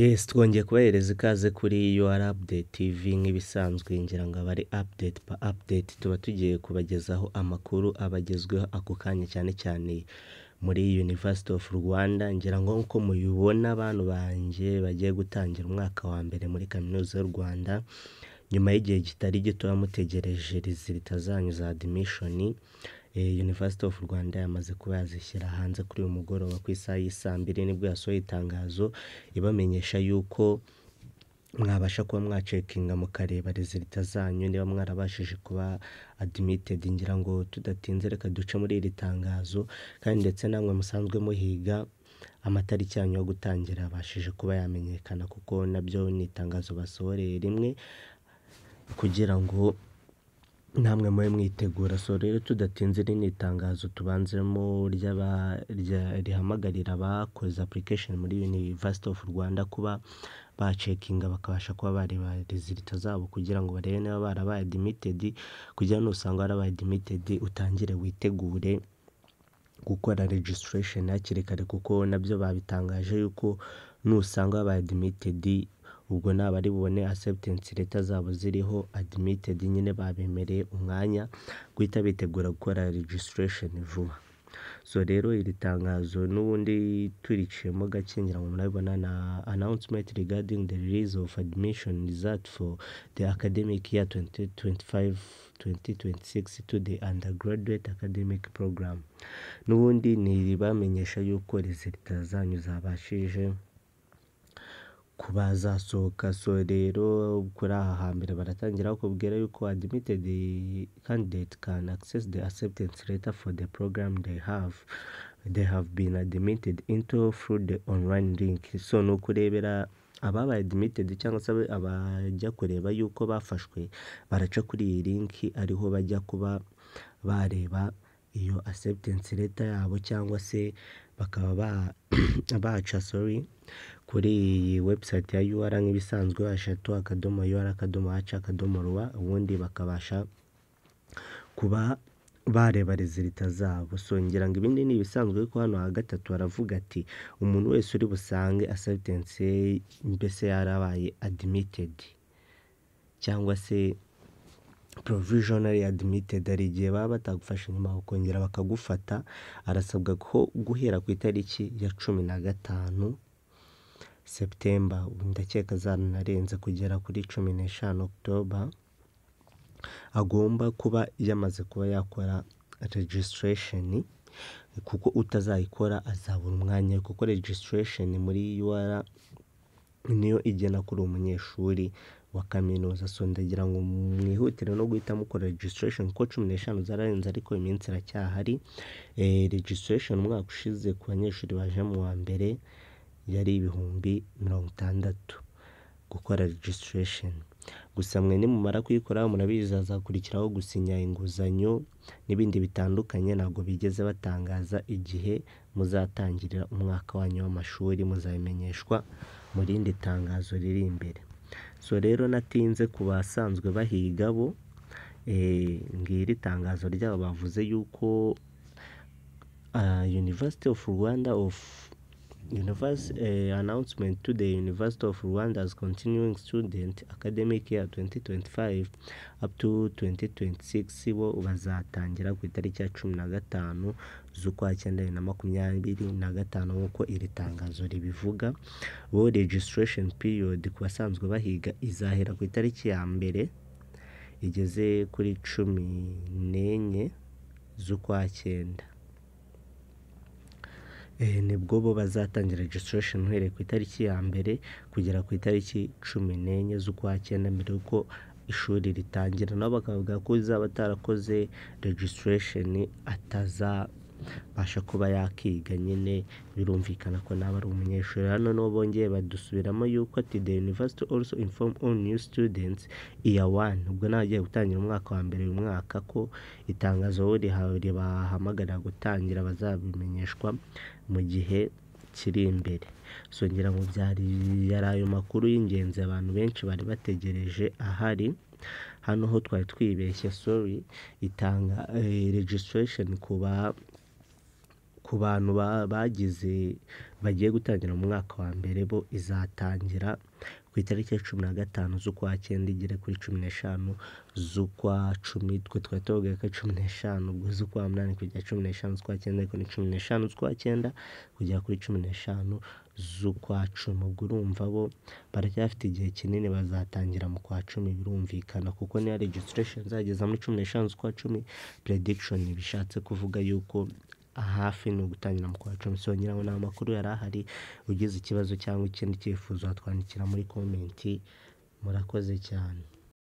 Yes, twongeye kubahereza ikaze kuri UR Update TV nk'ibisanzwe ngira ngo aba ari update pa update tuba tugiye kubagezaho amakuru abagezweho ako kanya cyane cyane muri University of Rwanda. Ngira ngo nkuko mubibona abantu banje bagiye gutangira umwaka wa mbere muri kaminuza y'u Rwanda nyuma y'igihe kitari gito bamutegereje resulta zanyu za admission. University of Rwanda yamaze kuba yazishyira hanze kuri uyu mugoroba ku isaha y'isambiri nibwo yasohoye itangazo ibamenyesha yuko mwabasha kuba mwacekinga mukareba resulta zanyu niba mwarabashije kuba admitted. Ngira ngo tudatinze reka duce muri iri tangazo kandi ndetse namwe musanzwe muhiga amatariki yanyu yo gutangira abashije kuba yamenyekana, kuko nabyo ni itangazo basohoreye rimwe kugira ngo namwe mwe mwitegura. So rero tudatinze iri ni itangazo tubanzemo rihamagarira abakoze application muri University of Rwanda kuba bacekinga bakabasha kuba bareba resulta zabo kugira ngo barebe niba barabaye admitted, kugira ngo nusanga warabaye admitted utangire witegure gukora registration hakiri kare, kuko nabyo babitangaje yuko nusanga wabaye admitted ubwo naba ari bubone acceptance letter zabo ziriho admitted, nyine babemereye umwanya guhita bitegura gukora registration vuba. So rero iri tangazo n'ubundi turiciyemo gake ngira ngo murabibona na announcement regarding the release of admission result for the academic year 2025-2026 to the undergraduate academic program. N'ubundi ni bamenyesha yuko resulta zanyu zabashije kuba zasohoka. So rero kuri aha hambere baratangira kubwira yuko admitted candidate can access the acceptance letter for the program they have been admitted into through the online link. So no kurebera ababaye admitted cyangwa se abajya kureba yuko bafashwe baraca kuri iyi link, ariho bajya kuba bareba iyo acceptance letter yabo, cyangwa se bakaba baca kuri iyi website ya UR nk'ibisanzwe www.ur.ac.rw ubundi bakabasha kuba bareba resulta zabo. So ngira ngo ibindi ni ibisanzwe ko hano gatatu baravuga ati umuntu wese uri busange acceptance mbese yarabaye admitted cyangwa se provisionally admitted, ari igihe baba batagufasha nyuma ukongera bakagufata, arasabwa ko guhera ku itariki ya 15 September, ndakeka zanarenze kugera kuri 15 October, agomba kuba yamaze kuba yakora registration, kuko utazayikora azabura umwanya, kuko registration muri UR niyo igena kuri umunyeshuri wa kaminuza. So ndagira ngo mwihutire no guhita mukora registration kuko 15 zararenze, ariko iminsi iracyahari. Registration umwaka ushize ku banyeshuri baje mu wa mbere yari 60,000 gukora registration. Gusa mwe nimumara kuyikora murabizi azakurikiraho gusinya inguzanyo n'ibindi bitandukanye. Ntabwo bigeze batangaza igihe muzatangirira umwaka wanyu w'amashuri, muzabimenyeshwa mu rindi tangazo riri imbere. So rero natinze ku basanzwe bahiga bo, ngiri tangazo ryabo bavuze yuko University of Rwanda announcement to the University of Rwanda's continuing student academic year 2025 up to 2026 bo bazatangira ku itariki ya 15 z'ukwa 2025 nk'uko iri tangazo ribivuga. Bo registration period ku basanzwe bahiga izahera ku itariki ya mbere igeze kuri 14 z'ukwa 9. Nibwo bo bazatangira registration uhereye ku itariki ya mbere kugera ku itariki 14 z'ukwa 9 mbere yuko ishuri ritangira. Nabo bakavuga ko uzaba atarakoze registration atazabasha kuba yakiga, nyine birumvikana ko naba ari umunyeshuri. Hano no bongeye badusubiramo yuko ati the university also inform all new students year 1, ubwo nagiye gutangira umwaka wa mbere uyu mwaka, ko itangazo ribahamagarira gutangira bazabimenyeshwa mu gihe kiri imbere. So ngira ngo byari ayo makuru y'ingenzi abantu benshi bari bategereje ahari. Hano ho twari twibeshye, itanga registration ku bantu bagize bagiye gutangira mu mwaka wa mbere bo izatangira ku itariki ya 15 z'ukwa cyenda igere kuri 15 z'ukwa cumi. Twe twari tuvuga ko 15 ubwo z'ukwa munani kugera 15 z'ukwa cyenda, ariko ni 15 z'ukwa cyenda kugera kuri 15 z'ukwa cumi. Ubwo urumva bo baracyafite igihe kinini, bazatangira mu kwa cumi birumvikana, kuko niya registration zageza muri 15 z'ukwa cumi, prediction bishatse kuvuga yuko hafi ni ugutangira mu kwa cumi. So ngira ngo ni amakuru yari ahari. Ugize ikibazo cyangwa ikindi cyifuzo watwandikira muri komenti. Murakoze cyane.